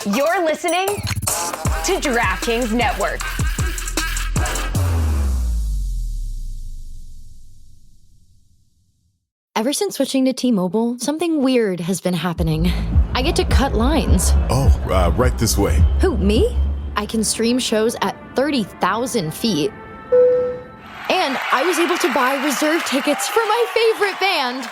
You're listening to DraftKings Network. Ever since switching to T-Mobile, something weird has been happening. I get to cut lines. Oh, right this way. Who, me? I can stream shows at 30,000 feet. And I was able to buy reserve tickets for my favorite band.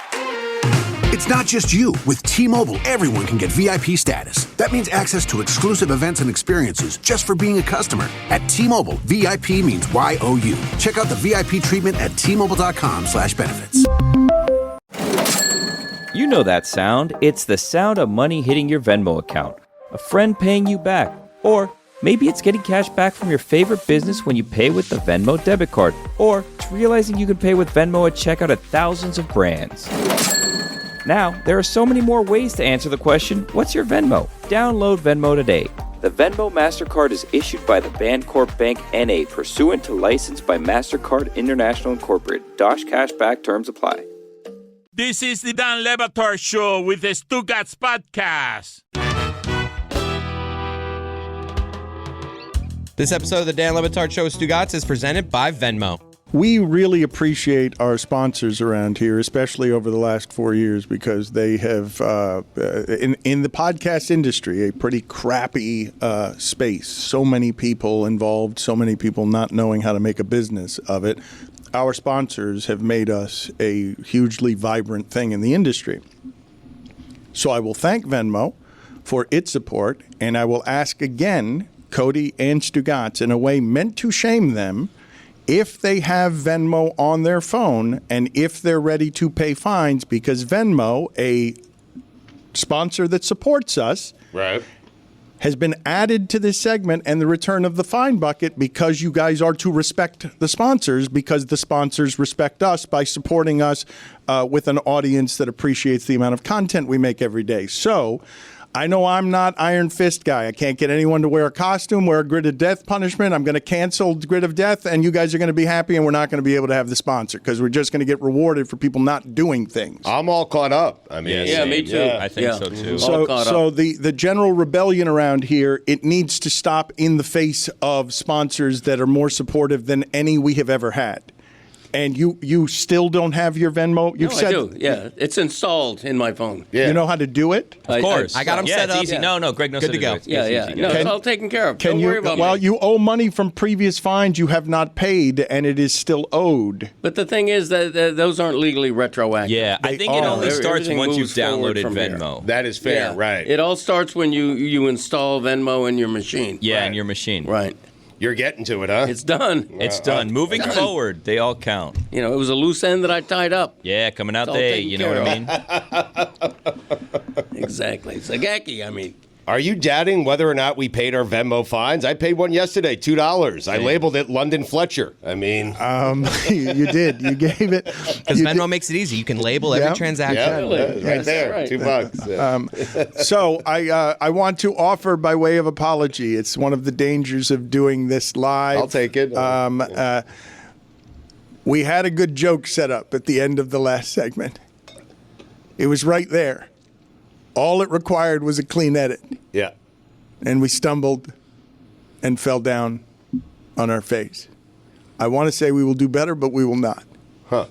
It's not just you. With T-Mobile, everyone can get VIP status. That means access to exclusive events and experiences just for being a customer. At T-Mobile, VIP means YOU. Check out the VIP treatment at T-Mobile.com/benefits. You know that sound. It's the sound of money hitting your Venmo account. A friend paying you back. Or maybe it's getting cash back from your favorite business when you pay with the Venmo debit card. Or it's realizing you can pay with Venmo at checkout at thousands of brands. Now, there are so many more ways to answer the question, what's your Venmo? Download Venmo today. The Venmo MasterCard is issued by the Bancorp Bank N.A. pursuant to license by MasterCard International Incorporated. Dosh Cashback terms apply. This is the Dan Le Batard Show with the Stugotz podcast. This episode of the Dan Le Batard Show with Stugotz is presented by Venmo. We really appreciate our sponsors around here, especially over the last 4 years, because they have, in the podcast industry, a pretty crappy space. So many people involved, so many people not knowing how to make a business of it. Our sponsors have made us a hugely vibrant thing in the industry. So I will thank Venmo for its support, and I will ask again, Cody and Stugotz, in a way meant to shame them, if they have Venmo on their phone and if they're ready to pay fines, because Venmo, a sponsor that supports us, right, has been added to this segment and the return of the fine bucket, because you guys are to respect the sponsors, because the sponsors respect us by supporting us with an audience that appreciates the amount of content we make every day. So I know I'm not Iron Fist guy. I can't get anyone to wear a costume, wear a grid of death punishment. I'm going to cancel grid of death, and you guys are going to be happy, and we're not going to be able to have the sponsor because we're just going to get rewarded for people not doing things. I'm all caught up. I mean, yeah, me too. Yeah. I think so too. So the general rebellion around here, it needs to stop in the face of sponsors that are more supportive than any we have ever had. And you still don't have your Venmo? I do. Yeah, it's installed in my phone. Yeah. You know how to do it? Of course. I got them set up. Easy. Yeah. No, Greg knows Good how to go. do it. Yeah. No, it's all taken care of. Don't worry about me. You owe money from previous fines you have not paid, and it is still owed. But the thing is that those aren't legally retroactive. Yeah, I think it only starts once you've downloaded Venmo. That is fair, right. It all starts when you install Venmo in your machine. Yeah, in your machine. Right. You're getting to it, huh? It's done. It's done. Moving forward, they all count. You know, it was a loose end that I tied up. Yeah, coming out It's all day, taken you know what care I mean? Exactly. Sagaki, I mean. Are you doubting whether or not we paid our Venmo fines? I paid one yesterday, $2. I labeled it London Fletcher. I mean, you did. You gave it. Because Venmo makes it easy. You can label every transaction. Yeah, right there, right. $2. Yeah. So I want to offer by way of apology. It's one of the dangers of doing this live. I'll take it. We had a good joke set up at the end of the last segment. It was right there. All it required was a clean edit. Yeah. And we stumbled and fell down on our face. I want to say we will do better, but we will not. Huh.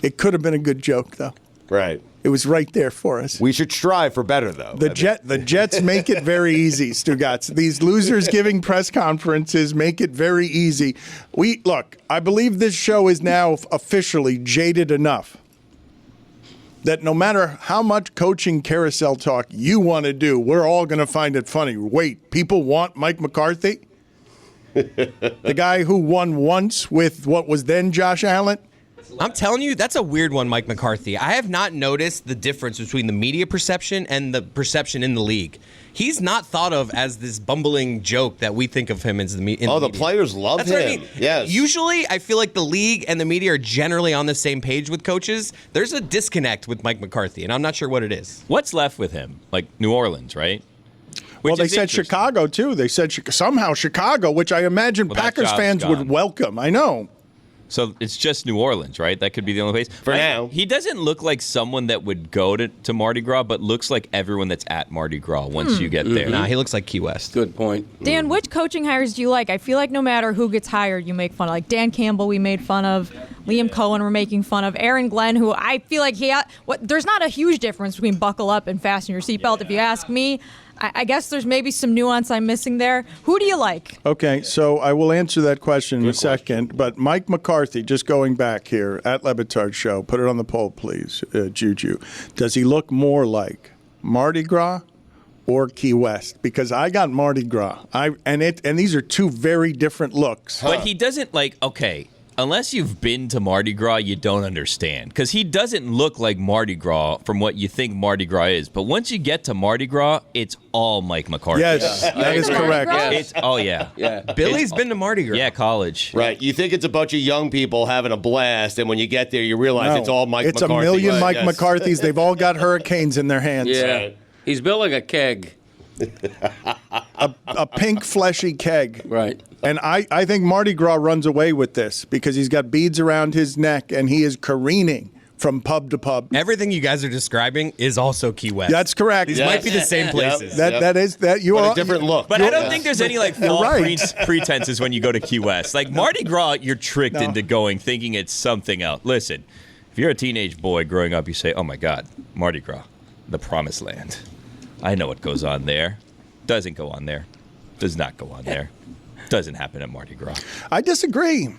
It could have been a good joke, though. Right. It was right there for us. We should strive for better, though. The Jets make it very easy, Stugotz. These losers giving press conferences make it very easy. I believe this show is now officially jaded enough that no matter how much coaching carousel talk you want to do, we're all going to find it funny. Wait, people want Mike McCarthy? The guy who won once with what was then Josh Allen? I'm telling you, that's a weird one, Mike McCarthy. I have not noticed the difference between the media perception and the perception in the league. He's not thought of as this bumbling joke that we think of him as the media. The players love him. What I mean. Yes. Usually, I feel like the league and the media are generally on the same page with coaches. There's a disconnect with Mike McCarthy, and I'm not sure what it is. What's left with him? Like New Orleans, right? Well, they said Chicago, too. They said somehow Chicago, which I imagine Packers fans would welcome. I know. So it's just New Orleans, right? That could be the only place. For now. He doesn't look like someone that would go to Mardi Gras, but looks like everyone that's at Mardi Gras once you get there. Nah, he looks like Key West. Good point. Dan, which coaching hires do you like? I feel like no matter who gets hired, you make fun of. Like Dan Campbell, we made fun of. Liam Cohen, we're making fun of. Aaron Glenn, who I feel like there's not a huge difference between buckle up and fasten your seatbelt. If you ask me, I guess there's maybe some nuance I'm missing there. Who do you like? Okay, so I will answer that question in a second. But Mike McCarthy, just going back here at Le Batard Show, put it on the poll, please, Juju. Does he look more like Mardi Gras or Key West? Because I got Mardi Gras, and these are two very different looks. But he doesn't okay. Unless you've been to Mardi Gras, you don't understand. Because he doesn't look like Mardi Gras from what you think Mardi Gras is. But once you get to Mardi Gras, it's all Mike McCarthy. Yes, that is correct. Yeah. Billy's been to Mardi Gras. Yeah, college. Right. You think it's a bunch of young people having a blast, and when you get there, you realize it's all Mike McCarthy. It's a million Mike McCarthys. They've all got hurricanes in their hands. Yeah. Right. He's built like a keg. A pink, fleshy keg. Right. And I think Mardi Gras runs away with this because he's got beads around his neck and he is careening from pub to pub. Everything you guys are describing is also Key West. That's correct. These might be the same places. That is you But are a different look. But I don't think there's any false right. pretenses when you go to Key West. Like Mardi Gras, you're tricked into going thinking it's something else. Listen, if you're a teenage boy growing up, you say, "Oh my God, Mardi Gras, the promised land. I know what goes on there. Doesn't go on there. Does not go on there. Doesn't happen at Mardi Gras." I disagree.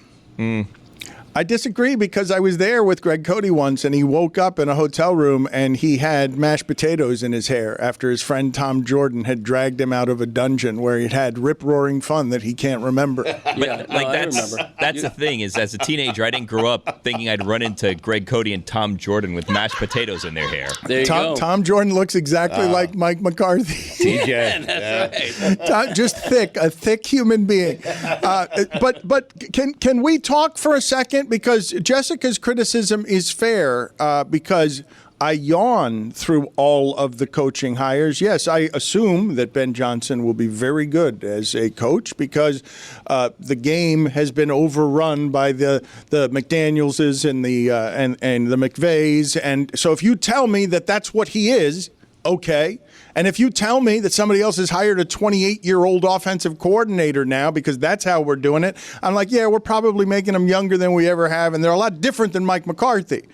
I disagree because I was there with Greg Cote once, and he woke up in a hotel room and he had mashed potatoes in his hair after his friend Tom Jordan had dragged him out of a dungeon where he'd had rip-roaring fun that he can't remember. But that's the thing is, as a teenager, I didn't grow up thinking I'd run into Greg Cote and Tom Jordan with mashed potatoes in their hair. There you go. Tom Jordan looks exactly like Mike McCarthy. TJ. That's right. Just a thick human being. But can we talk for a second? Because Jessica's criticism is fair because I yawn through all of the coaching hires. Yes, I assume that Ben Johnson will be very good as a coach because the game has been overrun by the McDanielses and the McVays. And so if you tell me that that's what he is, okay. And if you tell me that somebody else has hired a 28-year-old offensive coordinator now because that's how we're doing it, I'm like, yeah, we're probably making them younger than we ever have, and they're a lot different than Mike McCarthy.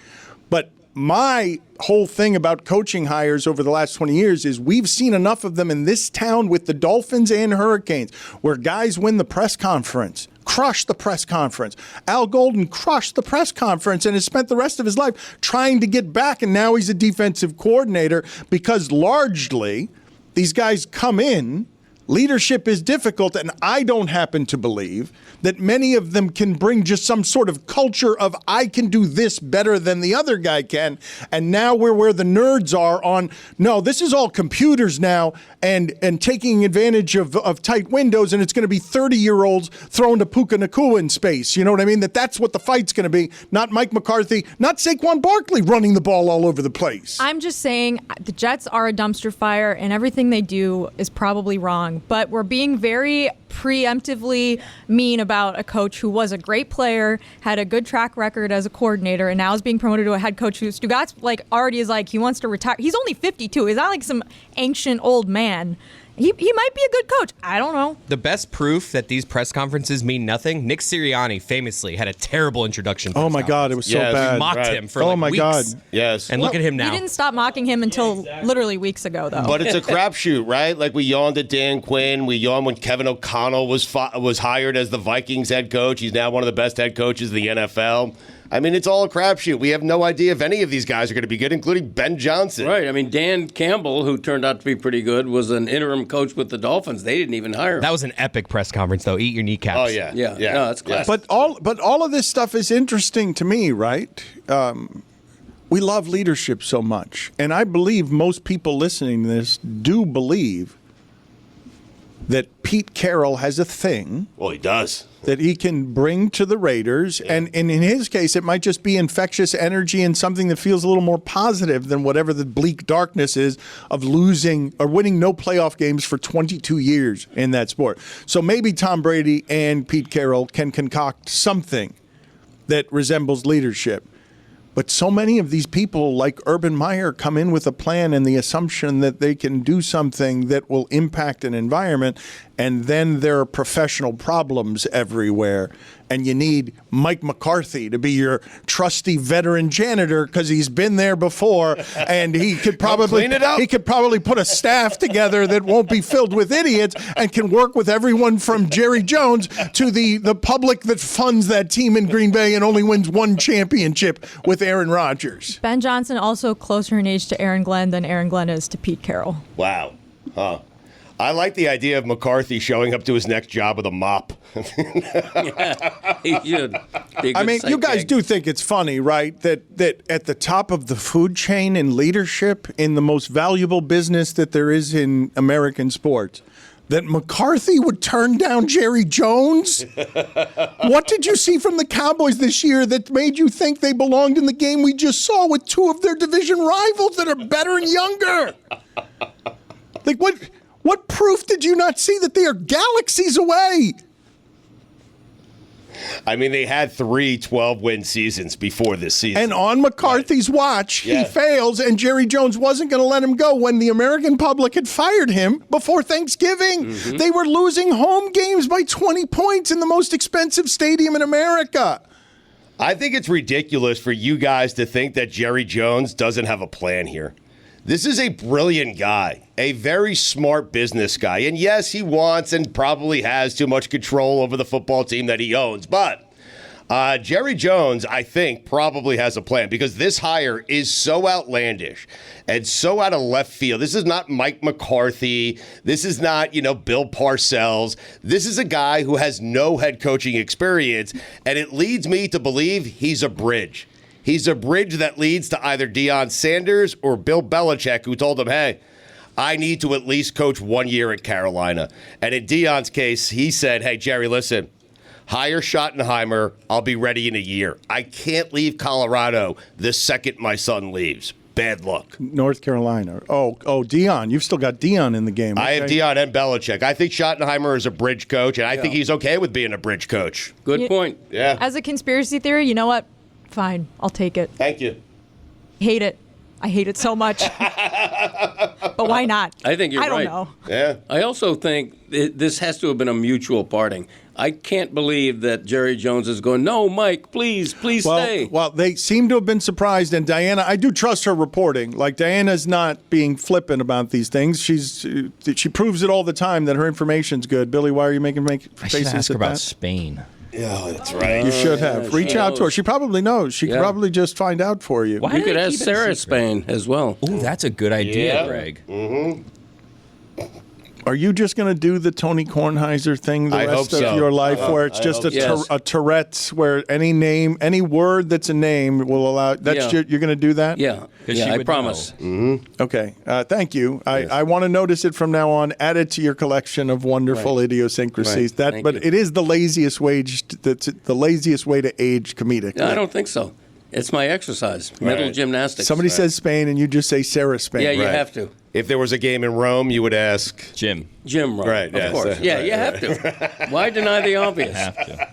But my whole thing about coaching hires over the last 20 years is we've seen enough of them in this town with the Dolphins and Hurricanes where guys win the press conference, crush the press conference. Al Golden crushed the press conference and has spent the rest of his life trying to get back, and now he's a defensive coordinator because largely these guys come in, leadership is difficult, and I don't happen to believe that many of them can bring just some sort of culture of I can do this better than the other guy can. And now we're where the nerds are on, no, this is all computers now and taking advantage of tight windows, and it's going to be 30-year-olds throwing to Puka Nacua in space. You know what I mean? That's what the fight's going to be. Not Mike McCarthy, not Saquon Barkley running the ball all over the place. I'm just saying the Jets are a dumpster fire, and everything they do is probably wrong. But we're being very preemptively mean about a coach who was a great player, had a good track record as a coordinator, and now is being promoted to a head coach who Stugotz already is he wants to retire. He's only 52. He's not like some ancient old man. He might be a good coach. I don't know. The best proof that these press conferences mean nothing, Nick Sirianni famously had a terrible introduction. Oh my God, it was so bad. We mocked him for weeks. God. Yes. And look at him now. We didn't stop mocking him until literally weeks ago, though. But it's a crapshoot, right? Like we yawned at Dan Quinn. We yawned when Kevin O'Connell was hired as the Vikings head coach. He's now one of the best head coaches of the NFL. I mean, it's all a crapshoot. We have no idea if any of these guys are going to be good, including Ben Johnson. Right. I mean, Dan Campbell, who turned out to be pretty good, was an interim coach with the Dolphins. They didn't even hire him. That was an epic press conference, though. Eat your kneecaps. Oh, yeah. Yeah. No, that's classic. But all of this stuff is interesting to me, right? We love leadership so much. And I believe most people listening to this do believe that Pete Carroll has a thing. Well, he does. That he can bring to the Raiders. Yeah. And in his case, it might just be infectious energy and something that feels a little more positive than whatever the bleak darkness is of losing or winning no playoff games for 22 years in that sport. So maybe Tom Brady and Pete Carroll can concoct something that resembles leadership. But so many of these people, like Urban Meyer, come in with a plan and the assumption that they can do something that will impact an environment, and then there are professional problems everywhere. And you need Mike McCarthy to be your trusty veteran janitor because he's been there before, and he could probably put a staff together that won't be filled with idiots and can work with everyone from Jerry Jones to the public that funds that team in Green Bay and only wins one championship with Aaron Rodgers. Ben Johnson also closer in age to Aaron Glenn than Aaron Glenn is to Pete Carroll. Wow. Huh. I like the idea of McCarthy showing up to his next job with a mop. He should. I mean, you guys do think it's funny, right? That at the top of the food chain in leadership, in the most valuable business that there is in American sports, that McCarthy would turn down Jerry Jones? What did you see from the Cowboys this year that made you think they belonged in the game we just saw with two of their division rivals that are better and younger? Like, what proof did you not see that they are galaxies away? I mean, they had 3 12-win seasons before this season. And on McCarthy's watch, he fails, and Jerry Jones wasn't going to let him go when the American public had fired him before Thanksgiving. Mm-hmm. They were losing home games by 20 points in the most expensive stadium in America. I think it's ridiculous for you guys to think that Jerry Jones doesn't have a plan here. This is a brilliant guy, a very smart business guy. And yes, he wants and probably has too much control over the football team that he owns. But Jerry Jones, I think, probably has a plan because this hire is so outlandish and so out of left field. This is not Mike McCarthy. This is not, Bill Parcells. This is a guy who has no head coaching experience. And it leads me to believe he's a bridge. He's a bridge that leads to either Deion Sanders or Bill Belichick, who told him, hey, I need to at least coach 1 year at Carolina. And in Deion's case, he said, hey, Jerry, listen, hire Schottenheimer. I'll be ready in a year. I can't leave Colorado the second my son leaves. Bad luck. North Carolina. Oh, Deion. You've still got Deion in the game. I have Deion and Belichick. I think Schottenheimer is a bridge coach, and I think he's okay with being a bridge coach. Good point. Yeah. As a conspiracy theory, you know what? Fine, I'll take it. Thank you. Hate it. I hate it so much. But why not? I think you're right. I don't know. Yeah. I also think this has to have been a mutual parting. I can't believe that Jerry Jones is going, no, Mike, please stay. Well, they seem to have been surprised. And Dianna, I do trust her reporting. Like, Diana's not being flippant about these things. She proves it all the time that her information's good. Billy, why are you making faces I should ask her at about that? Spain. Yeah, that's right. You should have. Reach out to her. She probably knows. She could probably just find out for you. You could ask Sarah Spain as well. Ooh, that's a good idea, Greg. Mm-hmm. Are you just going to do the Tony Kornheiser thing the I rest hope of so. your life, where it's just a Tourette's, where any name, any word that's a name will allow? You're going to do that? Yeah, I promise. Mm-hmm. Okay, thank you. I want to notice it from now on. Add it to your collection of wonderful idiosyncrasies. Right. But it is the laziest way. That's the laziest way to age comedically. No, I don't think so. It's my exercise, mental gymnastics. Somebody says Spain, and you just say Sarah Spain. Yeah, you have to. If there was a game in Rome, you would ask Jim Rome. Right, of course. Yeah, you have to. Why deny the obvious? have to.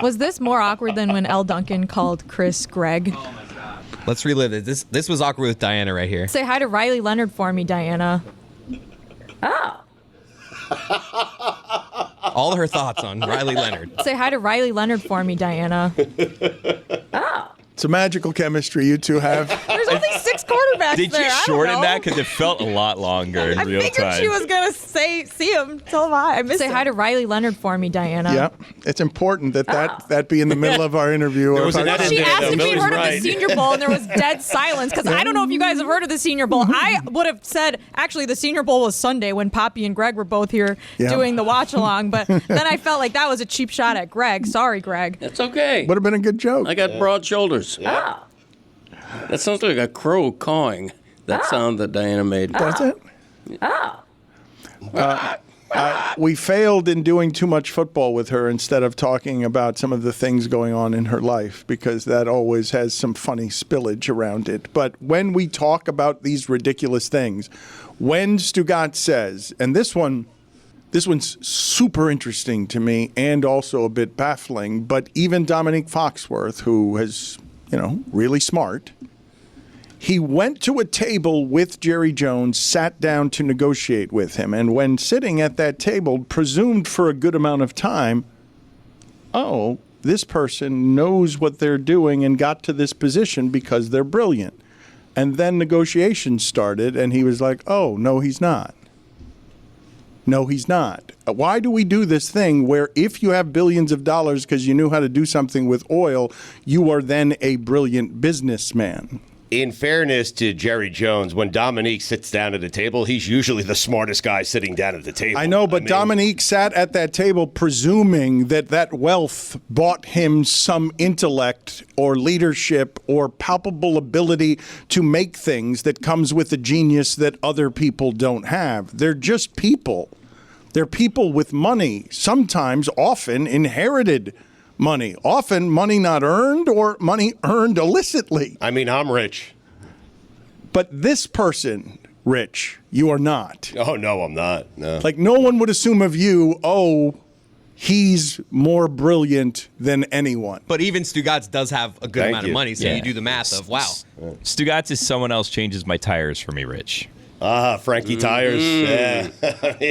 Was this more awkward than when L. Duncan called Chris Greg? Let's relive it. This was awkward with Dianna right here. Say hi to Riley Leonard for me, Dianna. Oh. All her thoughts on Riley Leonard. Say hi to Riley Leonard for me, Dianna. It's a magical chemistry you two have. There's only 6 quarterbacks Did there. you shorten that? Because it felt a lot longer in I real figured time. she was going to see him. Tell him hi. I missed Say hi to Riley Leonard for me, Dianna. Yeah, it's important that be in the middle of our interview. There was an edit She there, asked though. if you'd Millie's heard of right. the Senior Bowl, and there was dead silence, because I don't know if you guys have heard of the Senior Bowl. I would have said, actually, the Senior Bowl was Sunday when Poppy and Greg were both here doing the watch-along, but then I felt like that was a cheap shot at Greg. Sorry, Greg. That's okay. Would have been a good joke. I got broad shoulders. Oh. That sounds like a crow cawing. That sound that Dianna made. That's it. We failed in doing too much football with her instead of talking about some of the things going on in her life, because that always has some funny spillage around it. But when we talk about these ridiculous things, when Stugotz says, and this one This one's super interesting to me and also a bit baffling, but even Dominique Foxworth, who is, really smart, he went to a table with Jerry Jones, sat down to negotiate with him, and when sitting at that table, presumed for a good amount of time, this person knows what they're doing and got to this position because they're brilliant. And then negotiations started, and he was like, oh, no, he's not. No, he's not. Why do we do this thing where if you have billions of dollars because you knew how to do something with oil, you are then a brilliant businessman? In fairness to Jerry Jones, when Dominique sits down at a table, he's usually the smartest guy sitting down at the table. I know, but Dominique sat at that table presuming that wealth bought him some intellect or leadership or palpable ability to make things that comes with a genius that other people don't have. They're just people. They're people with money, sometimes, often inherited money. Often money not earned or money earned illicitly. I mean, I'm rich. But this person, Rich, you are not. Oh, no, I'm not. No. Like, no one would assume of you, he's more brilliant than anyone. But even Stugotz does have a good amount of money, so you do the math of, wow. Stugotz is someone else changes my tires for me, Rich. Frankie Tires. Yeah.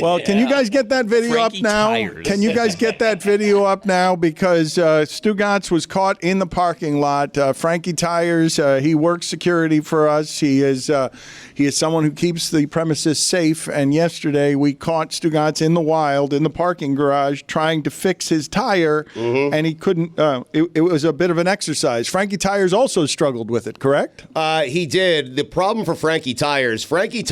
Well, can you guys get that video Frankie up now? Tires. Can you guys get that video up now? Because Stugotz was caught in the parking lot. Frankie Tires, he works security for us. He is someone who keeps the premises safe. And yesterday we caught Stugotz in the wild in the parking garage trying to fix his tire, and he couldn't. It was a bit of an exercise. Frankie Tires also struggled with it, correct? He did. The problem for Frankie Tires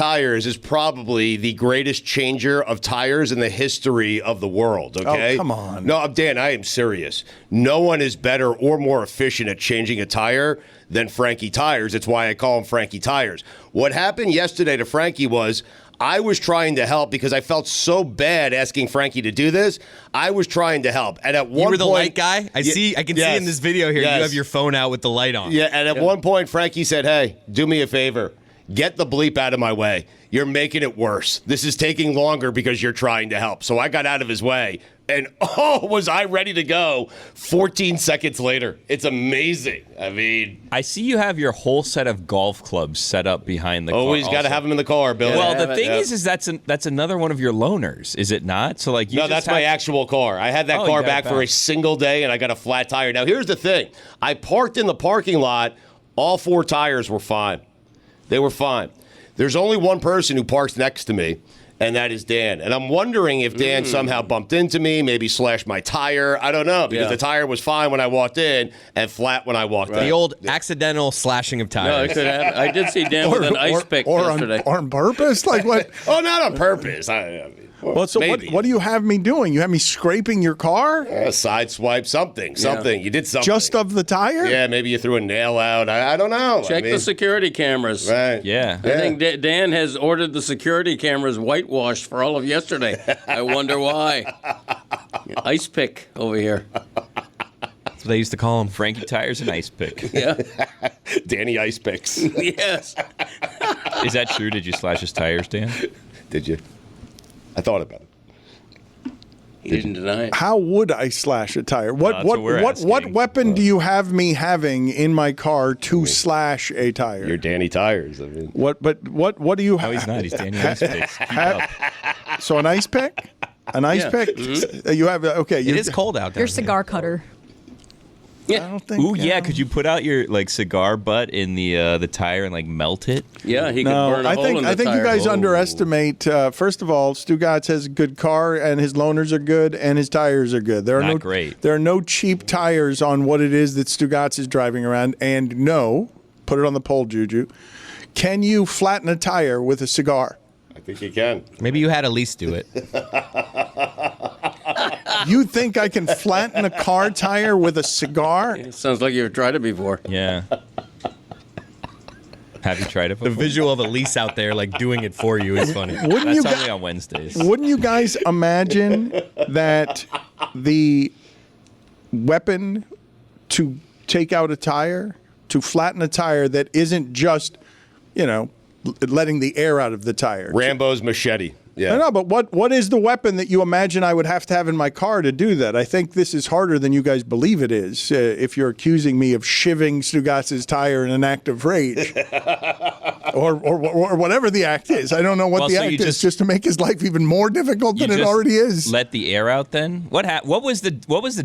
is probably the greatest changer of tires in the history of the world, okay? Oh, come on. No, Dan, I am serious. No one is better or more efficient at changing a tire than Frankie Tires. It's why I call him Frankie Tires. What happened yesterday to Frankie was I was trying to help because I felt so bad asking Frankie to do this. I was trying to help. And at one point... You were the light guy? I can see in this video here, yes. You have your phone out with the light on. Yeah, and at one point, Frankie said, hey, do me a favor. Get the bleep out of my way. You're making it worse. This is taking longer because you're trying to help. So I got out of his way. And was I ready to go 14 seconds later. It's amazing. I mean... I see you have your whole set of golf clubs set up behind the car. Always got to have them in the car, Bill. Well, the thing is that's another one of your loaners, is it not? So like, No, that's my actual car. I had that car back for a single day, and I got a flat tire. Now, here's the thing. I parked in the parking lot. All 4 tires were fine. They were fine. There's only one person who parks next to me, and that is Dan. And I'm wondering if Dan somehow bumped into me, maybe slashed my tire. I don't know, because the tire was fine when I walked in and flat when I walked out. The old accidental slashing of tires. No, it could happen. I did see Dan with an ice pick yesterday. On purpose? Like what? Oh, not on purpose. I mean, well, so what do you have me doing? You have me scraping your car? Side swipe, something. You did something. Just of the tire? Yeah, maybe you threw a nail out. I don't know. Check the security cameras. Right. Yeah. I think Dan has ordered the security cameras whitewashed for all of yesterday. I wonder why. Ice pick over here. That's what they used to call him. Frankie Tires and Ice Pick. Yeah. Danny Ice Picks. Yes. Is that true? Did you slash his tires, Dan? Did you? I thought about it. He didn't deny it. How would I slash a tire? What weapon do you have me having in my car to slash a tire? You're Danny Tires. I mean, what do you have? No, he's not. He's Danny Ice Picks. Keep up. So an ice pick? An ice pick? Mm-hmm. You have okay. It is cold out there. Your cigar cutter. I don't think. Ooh, yeah. Could you put out your cigar butt in the tire and melt it? Yeah, he could burn a hole in the tire. I think you guys underestimate. First of all, Stugotz has a good car, and his loaners are good, and his tires are good. There are great. There are no cheap tires on what it is that Stugotz is driving around. And no, put it on the poll, Juju. Can you flatten a tire with a cigar? I think you can. Maybe you had Elise do it. You think I can flatten a car tire with a cigar? It sounds like you've tried it before. Yeah. Have you tried it before? The visual of Elise out there doing it for you is funny. That's only on Wednesdays. Wouldn't you guys imagine that the weapon to take out a tire, to flatten a tire that isn't just, letting the air out of the tire? Rambo's machete. Yeah. I know, but what is the weapon that you imagine I would have to have in my car to do that? I think this is harder than you guys believe it is. If you're accusing me of shivving Stugotz's tire in an act of rage, or whatever the act is, I don't know what the act is. Just to make his life even more difficult than it already is. Let the air out. Then what was the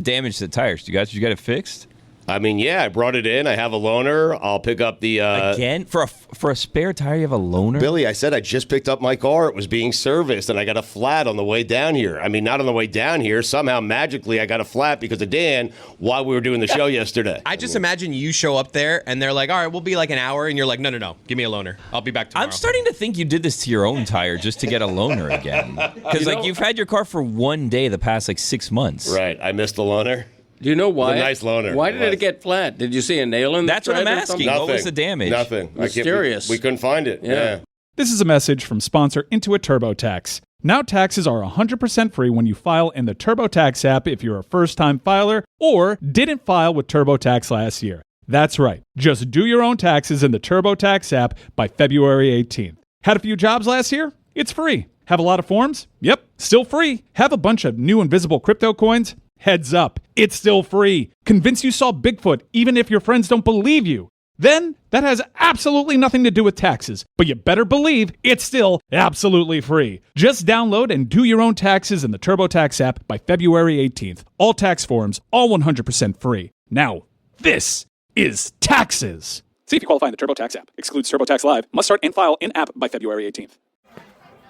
damage to the tires? You got it fixed? I mean, yeah, I brought it in. I have a loaner. I'll pick up the again for a spare tire. You have a loaner, Billy. I said I just picked up my car. It was being serviced, and I got a flat on the way down here. I mean, not on the way down here. Somehow, magically, I got a flat because of Dan while we were doing the show yesterday. I just imagine you show up there, and they're like, "All right, we'll be like an hour," and you're like, "No, give me a loaner. I'll be back tomorrow." I'm starting to think you did this to your own tire just to get a loaner again, because you've had your car for one day the past 6 months. Right, I missed the loaner. Do you know why? It was a nice loaner. Why did it get flat? Did you see a nail in the That's what I'm asking. Nothing. What was the damage? Nothing. Mysterious. We couldn't find it. Yeah. This is a message from sponsor Intuit TurboTax. Now taxes are 100% free when you file in the TurboTax app if you're a first-time filer or didn't file with TurboTax last year. That's right. Just do your own taxes in the TurboTax app by February 18th. Had a few jobs last year? It's free. Have a lot of forms? Yep, still free. Have a bunch of new invisible crypto coins? Heads up, it's still free. Convince you saw Bigfoot even if your friends don't believe you. Then, that has absolutely nothing to do with taxes, but you better believe it's still absolutely free. Just download and do your own taxes in the TurboTax app by February 18th. All tax forms, all 100% free. Now, this is taxes. See if you qualify in the TurboTax app. Excludes TurboTax Live. Must start and file in app by February 18th.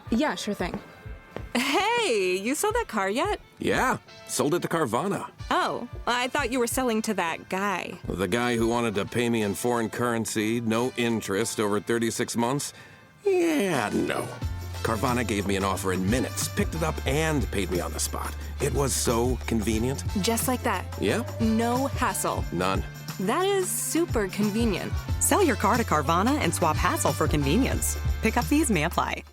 Yeah, sure thing. Hey, you sold that car yet? Yeah, sold it to Carvana. Oh, I thought you were selling to that guy. The guy who wanted to pay me in foreign currency, no interest, over 36 months? Yeah, no. Carvana gave me an offer in minutes, picked it up, and paid me on the spot. It was so convenient. Just like that. Yep. No hassle. None. That is super convenient. Sell your car to Carvana and swap hassle for convenience. Pickup fees may apply.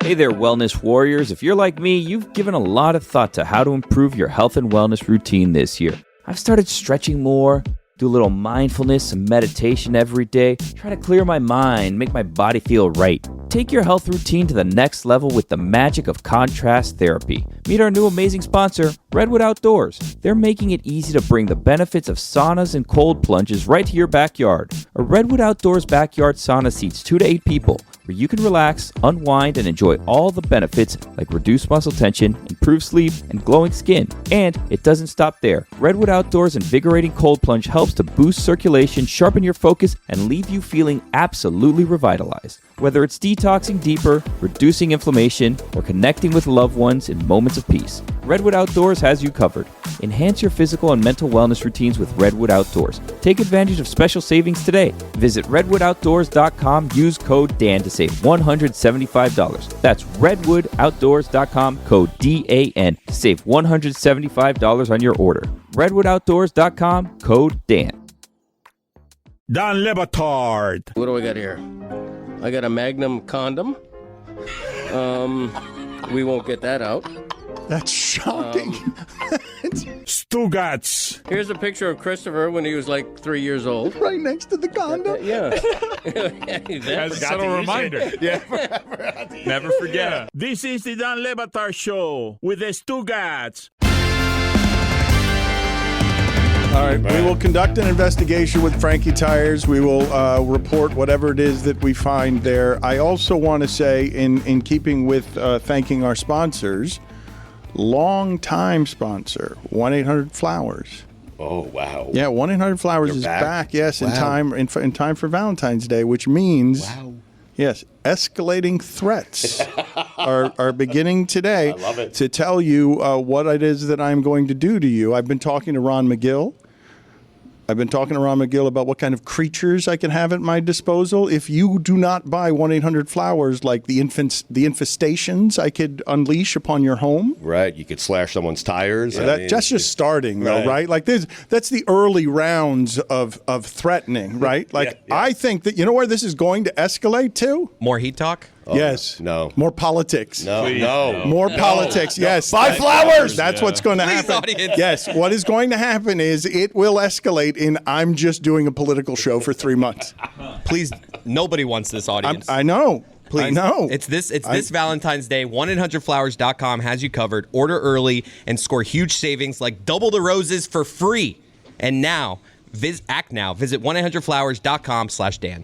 Hey there, wellness warriors. If you're like me, you've given a lot of thought to how to improve your health and wellness routine this year. I've started stretching more, do a little mindfulness and meditation every day, try to clear my mind, make my body feel right. Take your health routine to the next level with the magic of contrast therapy. Meet our new amazing sponsor, Redwood Outdoors. They're making it easy to bring the benefits of saunas and cold plunges right to your backyard. A Redwood Outdoors backyard sauna seats 2 to 8 people, where you can relax, unwind, and enjoy all the benefits like reduced muscle tension, improved sleep, and glowing skin. And it doesn't stop there. Redwood Outdoors' invigorating cold plunge helps to boost circulation, sharpen your focus, and leave you feeling absolutely revitalized. Whether it's detoxing deeper, reducing inflammation, or connecting with loved ones in moments of peace, Redwood Outdoors has you covered. Enhance your physical and mental wellness routines with Redwood Outdoors. Take advantage of special savings today. Visit redwoodoutdoors.com, use code DAN to save $175. That's redwoodoutdoors.com, code DAN to save $175 on your order. redwoodoutdoors.com, code DAN. Don Batard. What do I got here? I got a Magnum condom. We won't get that out. That's shocking. Stugotz. Here's a picture of Christopher when he was like 3 years old. Right next to the condom? Yeah. As a subtle reminder. Yeah. Never forget. This is the Don Batard Show with the Stugotz. All right, we will conduct an investigation with Frankie Tires. We will report whatever it is that we find there. I also want to say, in keeping with thanking our sponsors, long-time sponsor, 1-800-Flowers. Oh, wow. Yeah, 1-800-Flowers They're is back? back, yes, in Wow. time for Valentine's Day, which means, Wow. yes, escalating threats are beginning today. I love it. To tell you what it is that I'm going to do to you. I've been talking to Ron McGill. About what kind of creatures I can have at my disposal. If you do not buy 1-800-Flowers, like the infestations I could unleash upon your home. Right, you could slash someone's tires. That's just starting, though, right? Like that's the early rounds of threatening, right? Like Yeah. I think that you know where this is going to escalate to? More heat talk? Yes. No. More politics. No. More politics. Yes. Buy flowers. That's what's going to happen. Audience. Yes. What is going to happen is it will escalate in I'm just doing a political show for 3 months. Please, nobody wants this audience. I know. Please. I know. It's this Valentine's Day. 1-800-Flowers.com has you covered. Order early and score huge savings like double the roses for free. And now, act now. Visit 1-800-Flowers.com/Dan.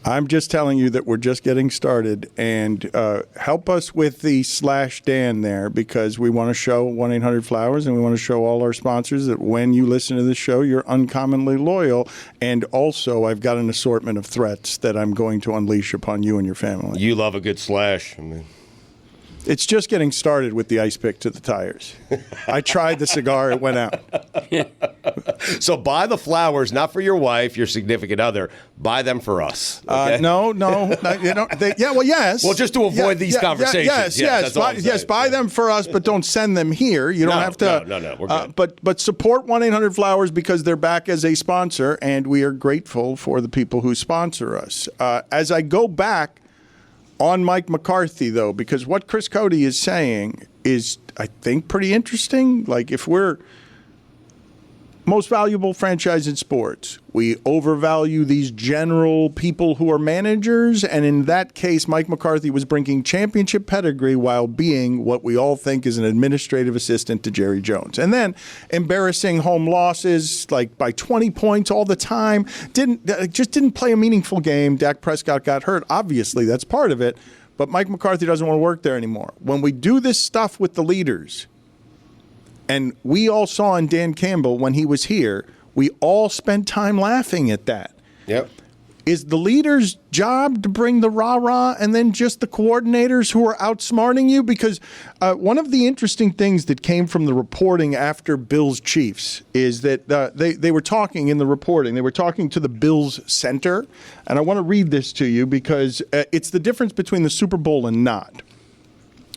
I'm just telling you that we're just getting started, and help us with the /Dan there, because we want to show 1-800-Flowers, and we want to show all our sponsors that when you listen to this show, you're uncommonly loyal. And also, I've got an assortment of threats that I'm going to unleash upon you and your family. You love a good slash. I mean, it's just getting started with the ice pick to the tires. I tried the cigar, it went out. So buy the flowers, not for your wife, your significant other. Buy them for us. Okay? No. Yes. Well, just to avoid these conversations. Yes. Buy them for us, but don't send them here. You don't have to. No. We're good. But support 1-800-Flowers because they're back as a sponsor, and we are grateful for the people who sponsor us. As I go back on Mike McCarthy, though, because what Chris Cote is saying is, I think, pretty interesting. Like, if we're most valuable franchise in sports, we overvalue these general people who are managers, and in that case, Mike McCarthy was bringing championship pedigree while being what we all think is an administrative assistant to Jerry Jones. And then embarrassing home losses, like by 20 points all the time, just didn't play a meaningful game. Dak Prescott got hurt. Obviously, that's part of it, but Mike McCarthy doesn't want to work there anymore. When we do this stuff with the leaders, and we all saw in Dan Campbell when he was here, we all spent time laughing at that. Yep. Is the leader's job to bring the rah-rah and then just the coordinators who are outsmarting you? Because one of the interesting things that came from the reporting after Bills Chiefs is that they were talking in the reporting. They were talking to the Bills Center. And I want to read this to you because it's the difference between the Super Bowl and not.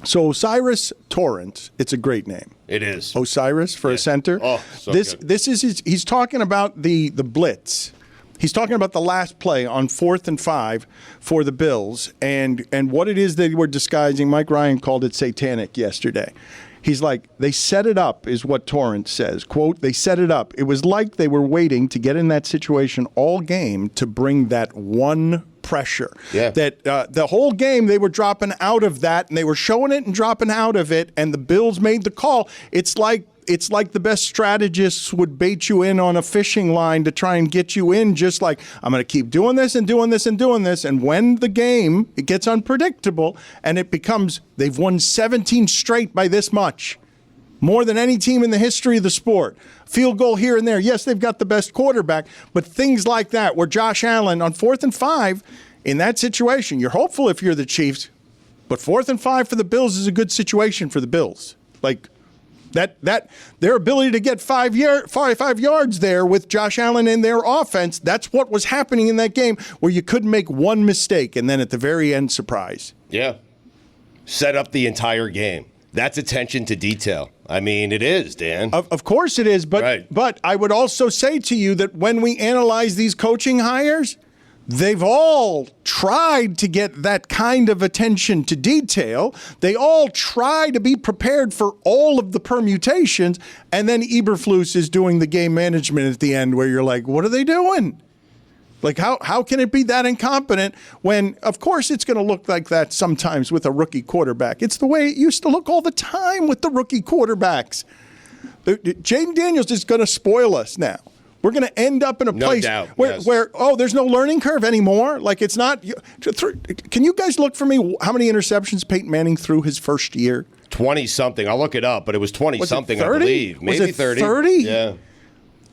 So Osiris Torrance, it's a great name. It is. Osiris for a center. Oh, so this good. This is he's talking about the blitz. He's talking about the last play on 4th and 5 for the Bills and what it is they were disguising. Mike Ryan called it satanic yesterday. He's like, they set it up, is what Torrance says. Quote, they set it up. It was like they were waiting to get in that situation all game to bring that one pressure. Yeah. That the whole game they were dropping out of that, and they were showing it and dropping out of it, and the Bills made the call. It's like the best strategists would bait you in on a fishing line to try and get you in, just like, I'm going to keep doing this and doing this and doing this. And when the game, it gets unpredictable and it becomes, they've won 17 straight by this much. More than any team in the history of the sport. Field goal here and there. Yes, they've got the best quarterback, but things like that where Josh Allen on 4th and 5, in that situation, you're hopeful if you're the Chiefs, but 4th and 5 for the Bills is a good situation for the Bills. Like, that their ability to get 5 yards there with Josh Allen in their offense, that's what was happening in that game where you couldn't make one mistake and then at the very end, surprise. Yeah. Set up the entire game. That's attention to detail. I mean, it is, Dan. Of course it is, but I would also say to you that when we analyze these coaching hires, they've all tried to get that kind of attention to detail. They all try to be prepared for all of the permutations, and then Eberflus is doing the game management at the end where you're like, what are they doing? Like, how can it be that incompetent when, of course, it's going to look like that sometimes with a rookie quarterback. It's the way it used to look all the time with the rookie quarterbacks. Jaden Daniels is going to spoil us now. We're going to end up in a place where there's no learning curve anymore. Like, it's not. Can you guys look for me how many interceptions Peyton Manning threw his first year? 20-something. I'll look it up, but it was 20-something, I believe. Maybe was it 30. 30? Yeah.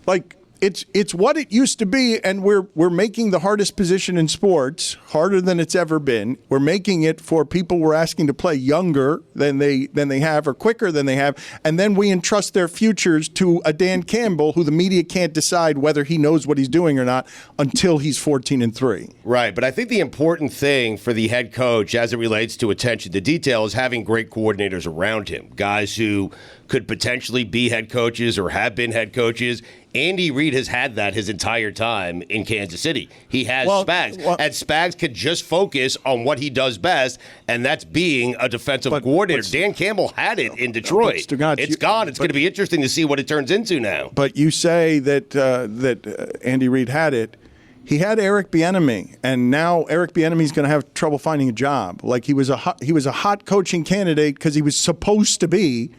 Like, it's what it used to be, and we're making the hardest position in sports harder than it's ever been. We're making it for people we're asking to play younger than they have or quicker than they have, and then we entrust their futures to a Dan Campbell who the media can't decide whether he knows what he's doing or not until he's 14-3. Right, but I think the important thing for the head coach as it relates to attention to detail is having great coordinators around him, guys who could potentially be head coaches or have been head coaches. Andy Reid has had that his entire time in Kansas City. He has Spags, and Spags could just focus on what he does best, and that's being a defensive coordinator. Dan Campbell had it in Detroit. Stugotz, it's gone. It's going to be interesting to see what it turns into now. But you say that Andy Reid had it. He had Eric Bieniemy, and now Eric Bieniemy's going to have trouble finding a job. Like he was a hot coaching candidate because he was supposed to be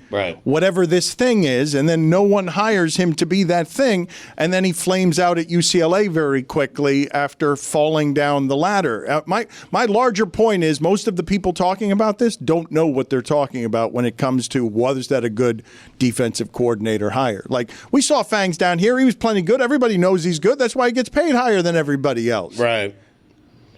whatever this thing is, and then no one hires him to be that thing, and then he flames out at UCLA very quickly after falling down the ladder. My larger point is most of the people talking about this don't know what they're talking about when it comes to was that a good defensive coordinator hire. Like we saw Fangs down here, he was plenty good. Everybody knows he's good. That's why he gets paid higher than everybody else. Right.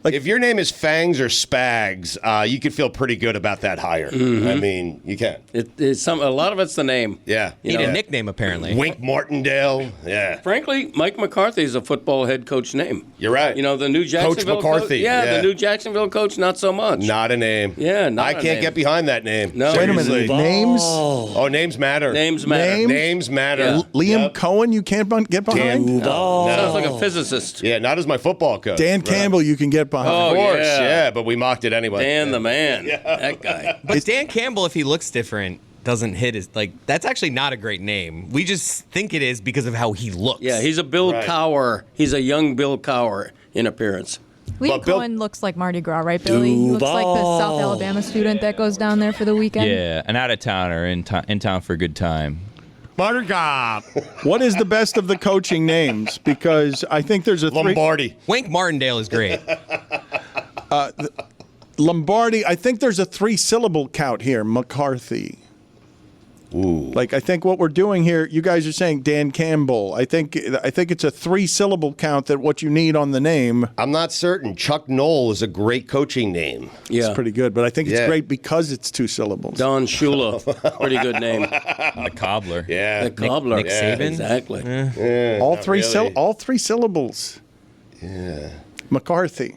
Like if your name is Fangs or Spags, you can feel pretty good about that hire. Mhm. I mean, you can. A lot of it's the name. Yeah. Need a nickname, apparently. Wink Martindale. Yeah. Frankly, Mike McCarthy is a football head coach name. You're right. You know, the new Jacksonville Coach McCarthy. The new Jacksonville coach, not so much. Not a name. Yeah, not I a can't name. get behind that name. No. Wait a minute. Seriously. Names? Oh, names matter. Names matter. Names matter. Liam Cohen, you can't get behind? Sounds like a physicist. Yeah, not as my football coach. Dan Campbell, you can get behind. Oh, Of course, yeah. but we mocked it anyway. Dan the man. That guy. But Dan Campbell, if he looks different, doesn't hit his that's actually not a great name. We just think it is because of how he looks. Yeah, he's a Bill Cowher. He's a young Bill Cowher in appearance. Liam Cohen looks like Mardi Gras, right, Billy? He looks like the South Alabama student that goes down there for the weekend. Yeah, an out-of-towner in town for a good time. Mardi Gras. What is the best of the coaching names? Because I think there's a Lombardi. Wink Martindale is great. Lombardi, I think there's a 3-syllable count here. McCarthy. Ooh. Like I think what we're doing here, you guys are saying Dan Campbell. I think it's a 3-syllable count that what you need on the name. I'm not certain. Chuck Knoll is a great coaching name. It's pretty good, but I think it's great because it's 2 syllables. Don Shula, pretty good name. The cobbler. Yeah. The cobbler. Nick Saban. Exactly. Yeah, all not 3 really. all 3 syllables. Yeah. McCarthy.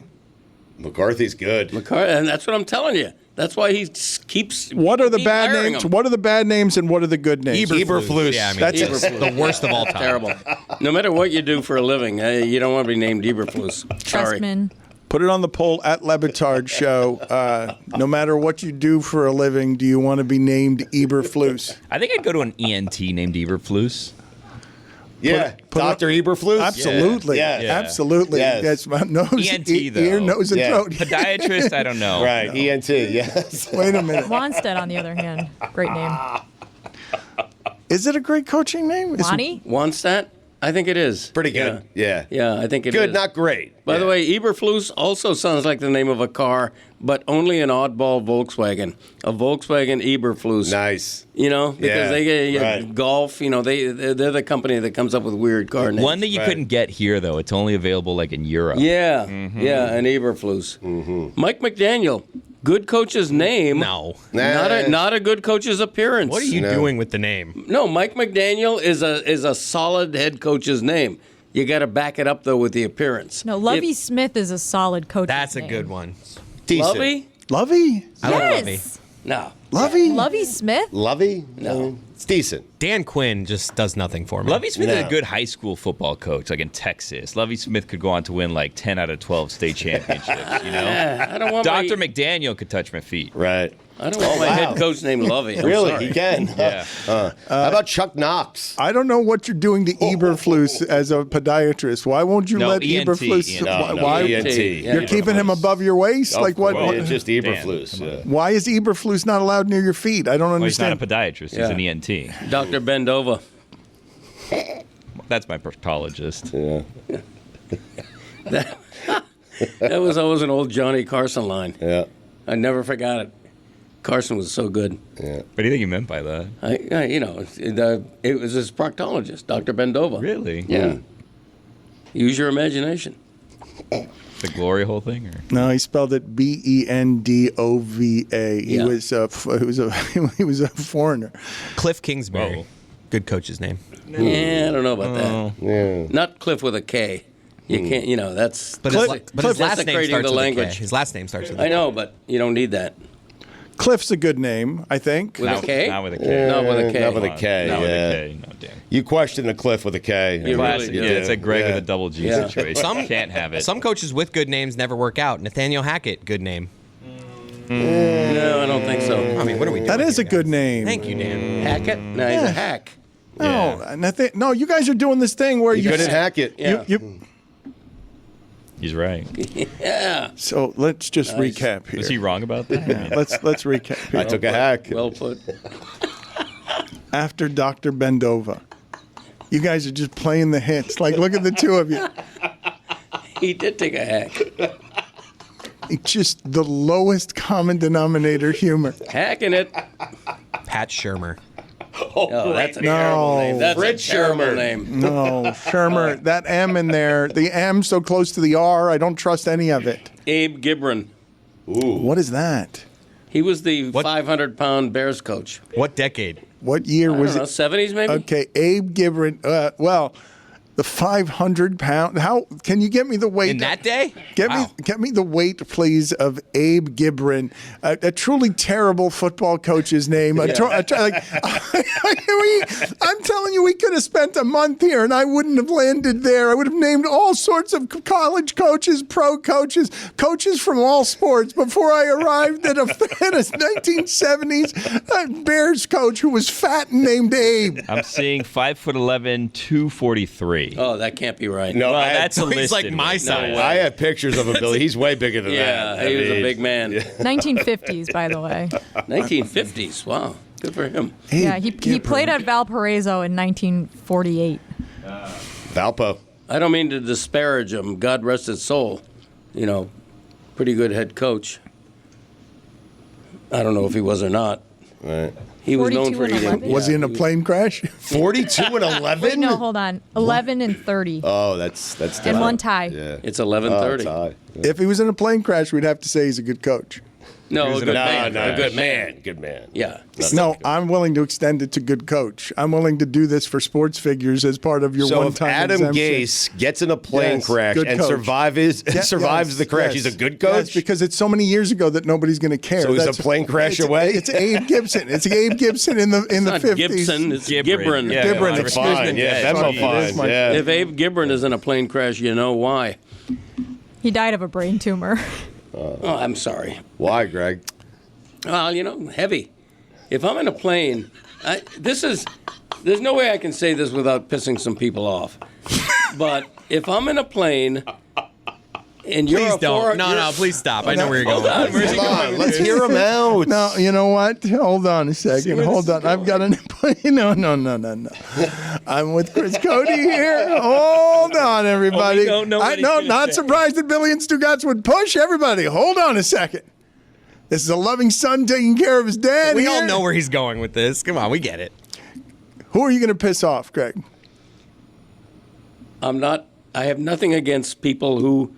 McCarthy's good. And that's what I'm telling you. That's why he keeps. What are the keep bad hiring names? him. What are the bad names and what are the good names? Eberflus. Yeah, I mean, That's it's the worst of all time. Terrible. No matter what you do for a living, you don't want to be named Eberflus. Sorry. Trustman. Put it on the poll at Batard Show. No matter what you do for a living, do you want to be named Eberflus? I think I'd go to an ENT named Eberflus. Yeah. Dr. Eberflus? Absolutely. Yeah. Absolutely. Yes. That's my nose, ENT, though. ear, nose, and Yeah. throat. Podiatrist, I don't know. Right. ENT, yes. Wait a minute. Wanstead, on the other hand, great name. Is it a great coaching name? Lonnie? Wonstadt? I think it is. Pretty good. Yeah. Yeah, I think it is. Good, not great. By the way, Eberflus also sounds like the name of a car, but only an oddball Volkswagen. A Volkswagen Eberflus. Nice. You know, because they get right. golf. You know, they're the company that comes up with weird car names. One that you couldn't get here, though. It's only available like in Europe. Yeah, yeah, an Eberflus. Mike McDaniel, good coach's name. No. Not a good coach's appearance. What are you doing with the name? No, Mike McDaniel is a solid head coach's name. You got to back it up though with the appearance. No, Lovey Smith is a solid coach. That's a good one. Decent. Lovey? Lovey? I like Lovey. Yes. No. Lovey? Lovey Smith? Lovey? No. It's decent. Dan Quinn just does nothing for me. Lovey Smith is No. a good high school football coach, like in Texas. Lovey Smith could go on to win like 10 out of 12 state championships, you know? I don't want Dr. McDaniel could touch my feet. Right. I don't want my head coach named Lovey. I'm Really? sorry. He can? Yeah. How about Chuck Knox? I don't know what you're doing to Eberflus as a podiatrist. Why won't you No, let ENT, Eberflus? No, why? ENT. You're keeping him above your waist? Of Like what? course. It's just Eberflus. Yeah. Why is Eberflus not allowed near your feet? I don't Well, he's not understand. a podiatrist. Yeah. He's an ENT. Dr. Bendova. That's my proctologist. Yeah. That was always an old Johnny Carson line. Yeah. I never forgot it. Carson was so good. Yeah. What do you think he meant by that? It was his proctologist, Dr. Bendova. Really? Yeah. Use your imagination. The glory hole thing? Or? No, he spelled it Bendova. He Yeah. he was a foreigner. Cliff Kingsbury. Whoa. Good coach's name. Yeah, I don't know about that. Yeah. Not Cliff with a K. You can't, that's. But his last name desecrating starts the with language. a K. His last name starts with a I K. know, but you don't need that. Cliff's a good name, I think. With a K? Not with a K. Not with a K. Not with a K. Not with yeah. a K. No, damn. You question the Cliff with a K. You really Classic. do. Yeah, it's like Greg Yeah. with a double G Yeah. situation. Can't have it. Some coaches with good names never work out. Nathaniel Hackett, good name. No, I don't think so. I mean, what are we doing? That is a here, good guys? name. Thank you, Dan. Hackett? No, he's a hack. No, no, you guys are doing this thing where You couldn't hack it. Yeah. you He's right. Yeah. So let's just Nice. recap here. Was he wrong about that? Yeah, let's recap here. I took a hack. Well put. After Dr. Bendova, you guys are just playing the hits. Like, look at the two of you. He did take a hack. It's just the lowest common denominator humor. Hacking it. Pat Shermer. Oh, that's a No. terrible name. That's Fritz a terrible Shermer. name. No, Shermer, that M in there, the M so close to the R, I don't trust any of it. Abe Gibran. What is that? He was the 500-pound Bears coach. What decade? What year I was don't know, it? 70s maybe? Okay, Abe Gibran. Well, the 500-pound. How can you get me the weight In that day? Get me the weight, please, of Abe Gibran, a truly terrible football coach's name. I'm telling you, we could have spent a month here, and I wouldn't have landed there. I would have named all sorts of college coaches, pro coaches, coaches from all sports before I arrived at a 1970s Bears coach who was fat and named Abe. I'm seeing 5'11", 243. Oh, that can't be right. No, Well, I that's a He's listed like my one. size. I have pictures of him, Billy. He's way bigger than Yeah, that. he was a big man. 1950s, by the way. 1950s. Wow. Good for him. Yeah, he played at Valparaiso in 1948. Valpo. I don't mean to disparage him. God rest his soul. You know, pretty good head coach. I don't know if he was or not. Right. He was known 42 for and eating. 11? Was he in a plane crash? 42 and 11? Wait, no, hold on. 11 and 30. Oh, that's and different. one tie. Yeah. It's 11:30. tie. If he was in a plane crash, we'd have to say he's a good coach. No, a good man. No, A good man. Good man. Yeah. No, I'm willing to extend it to good coach. I'm willing to do this for sports figures as part of your So if one-time Adam exemption. Gase gets in a plane Yes, crash good and coach. survives Yes, the crash, yes, he's a good yes, coach? because it's so many years ago that nobody's going to care. So he's a plane crash away? It's Abe Gibson. It's Abe Gibson in the Not 50s. Gibson, it's Gibran. Gibran. Yeah, Gibran, yeah, excuse fine. me. Yeah, Sorry, Venmo it is fine. my- Yeah. If Abe Gibran is in a plane crash, you know why. He died of a brain tumor. Oh, I'm sorry. Why, Greg? Well, you know, heavy. If I'm in a plane, there's no way I can say this without pissing some people off. But if I'm in a plane and you're Please a don't. No, please stop. I know where you're going. Where's he Hold going? on, let's hear him out. No, you know what? Hold on a second. Hold on. I've got an. No. I'm with Chris Cote here. Hold on, everybody. don't know what he's gonna not say. surprised that Billy and Stugotz would push everybody. Hold on a second. This is a loving son taking care of his dad. We here. all know where he's going with this. Come on, we get it. Who are you going to piss off, Greg? I have nothing against people who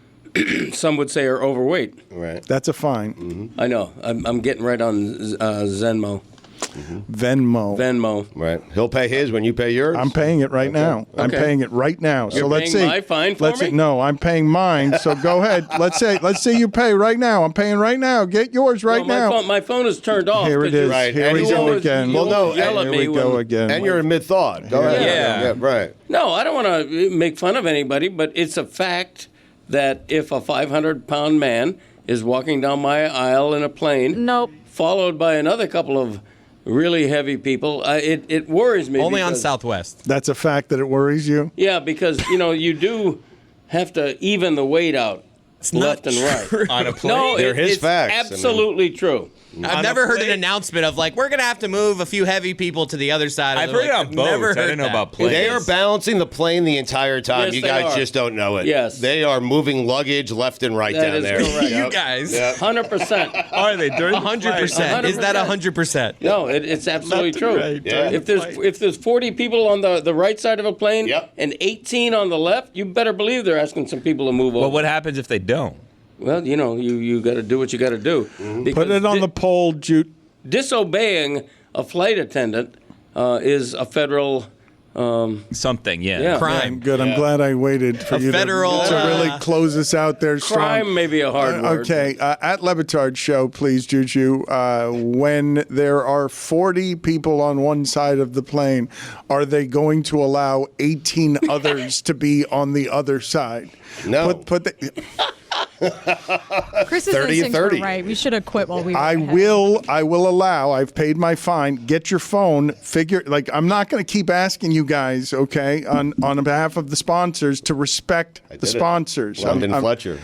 some would say are overweight. Right. That's a fine. I know. I'm getting right on Venmo. Venmo. Right. He'll pay his when you pay yours? I'm paying it right now. I'm Okay. paying it right now. You're so let's paying see. my fine for let's me? See. No, I'm paying mine. So go ahead. Let's say you pay right now. I'm paying right now. Get yours right now. My phone is turned off. Here it 'cause is. Right. Here And we you go always- again. you Well, no, always yell at Here me we go when- again. And you're in mid-thought. Go ahead. Yeah. Right. No, I don't want to make fun of anybody, but it's a fact that if a 500-pound man is walking down my aisle in a plane, Nope. followed by another couple of really heavy people, it worries me. Only on because- Southwest. That's a fact that it worries you. Yeah, because you do have to even the weight out left and right. On a plane? No, They're his it's facts. I mean- absolutely true. I've never heard an announcement of like, we're going to have to move a few heavy people to the other side. I've heard it on boats. Never I heard didn't know that. about planes. They are balancing the plane the entire time. Yes, you they guys are. just don't know it. Yes. They are moving luggage left and right That down is there. correct. You guys. 100%. Are they during 100%. Is that 100%? No, it's absolutely true. right. Yeah. If there's 40 people on the right side of a plane Yep. and 18 on the left, you better believe they're asking some people to move over. Well, what happens if they don't? Well, you got to do what you got to do. Mm-hmm. Put it on the poll, Jute. Disobeying a flight attendant is a federal Something, yeah. Yeah. Crime. Good. I'm glad I waited for A you federal, to really close us out there strong. crime. May be a hard word. Okay, at Batard show, please, Juju. When there are 40 people on one side of the plane, are they going to allow 18 others to be on the other side? No. Put the. Chris's 30 and instincts 30. were right. We should have quit while we were I ahead. will allow. I've paid my fine. Get your phone. I'm not going to keep asking you guys, okay, on behalf of the sponsors to respect the sponsors. London Fletcher.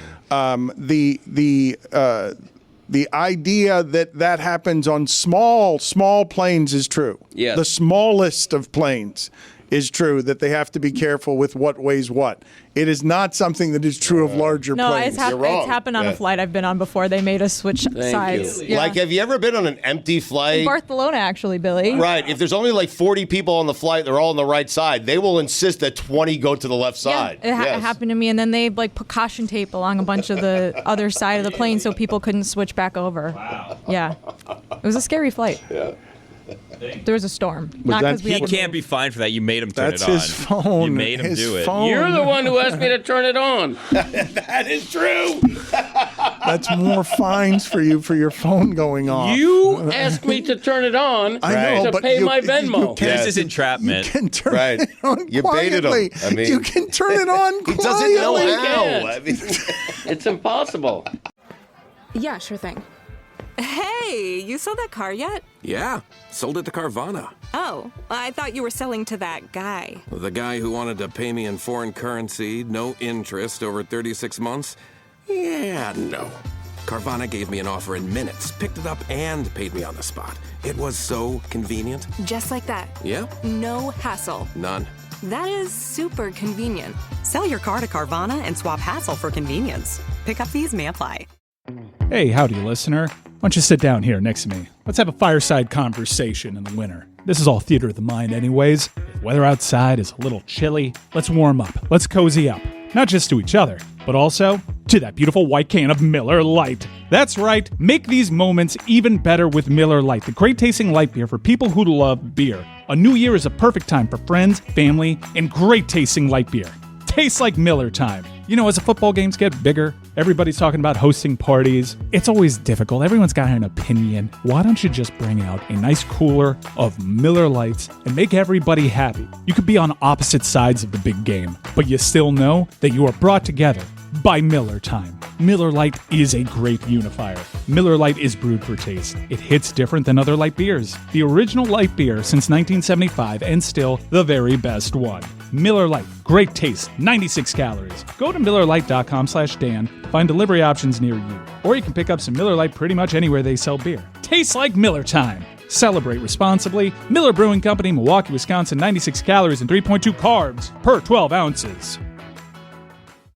The idea that happens on small planes is true. Yes. The smallest of planes is true, that they have to be careful with what weighs what. It is not something that is true of larger No, planes. it's happened on a flight I've been on before. They made us switch sides. Yeah. Like, have you ever been on an empty flight? In Barcelona, actually, Billy. Right. If there's only like 40 people on the flight, they're all on the right side. They will insist that 20 go to the left side. It happened to me, and then they put caution tape along a bunch of the other side of the plane so people couldn't switch back over. Wow. Yeah. It was a scary flight. Yeah. There was a storm. He can't be fined for that. You made him turn it on. That's his phone. You made him do it. You're the one who asked me to turn it on. That is true. That's more fines for you for your phone going off. You asked me to turn it on to pay my Venmo. This is entrapment. You can turn it on You baited him. quietly. I mean, you can turn it on he quietly. doesn't know how. can't. I mean, It's impossible. Yeah, sure thing. Hey, you saw that car yet? Yeah, sold it to Carvana. Oh, I thought you were selling to that guy. The guy who wanted to pay me in foreign currency, no interest over 36 months? Yeah, no. Carvana gave me an offer in minutes, picked it up, and paid me on the spot. It was so convenient. Just like that. Yeah? No hassle. None. That is super convenient. Sell your car to Carvana and swap hassle for convenience. Pickup fees may apply. Hey, howdy, listener. Why don't you sit down here next to me? Let's have a fireside conversation in the winter. This is all theater of the mind anyways. If weather outside is a little chilly, let's warm up. Let's cozy up. Not just to each other, but also to that beautiful white can of Miller Lite. That's right. Make these moments even better with Miller Lite, the great tasting light beer for people who love beer. A new year is a perfect time for friends, family, and great tasting light beer. Tastes like Miller time. You know, as the football games get bigger, everybody's talking about hosting parties. It's always difficult. Everyone's got an opinion. Why don't you just bring out a nice cooler of Miller Lights and make everybody happy? You could be on opposite sides of the big game, but you still know that you are brought together by Miller time. Miller Lite is a great unifier. Miller Lite is brewed for taste. It hits different than other light beers. The original light beer since 1975 and still the very best one. Miller Lite, great taste, 96 calories. Go to MillerLite.com/Dan to find delivery options near you. Or you can pick up some Miller Lite pretty much anywhere they sell beer. Tastes like Miller time. Celebrate responsibly. Miller Brewing Company, Milwaukee, Wisconsin, 96 calories and 3.2 carbs per 12 ounces.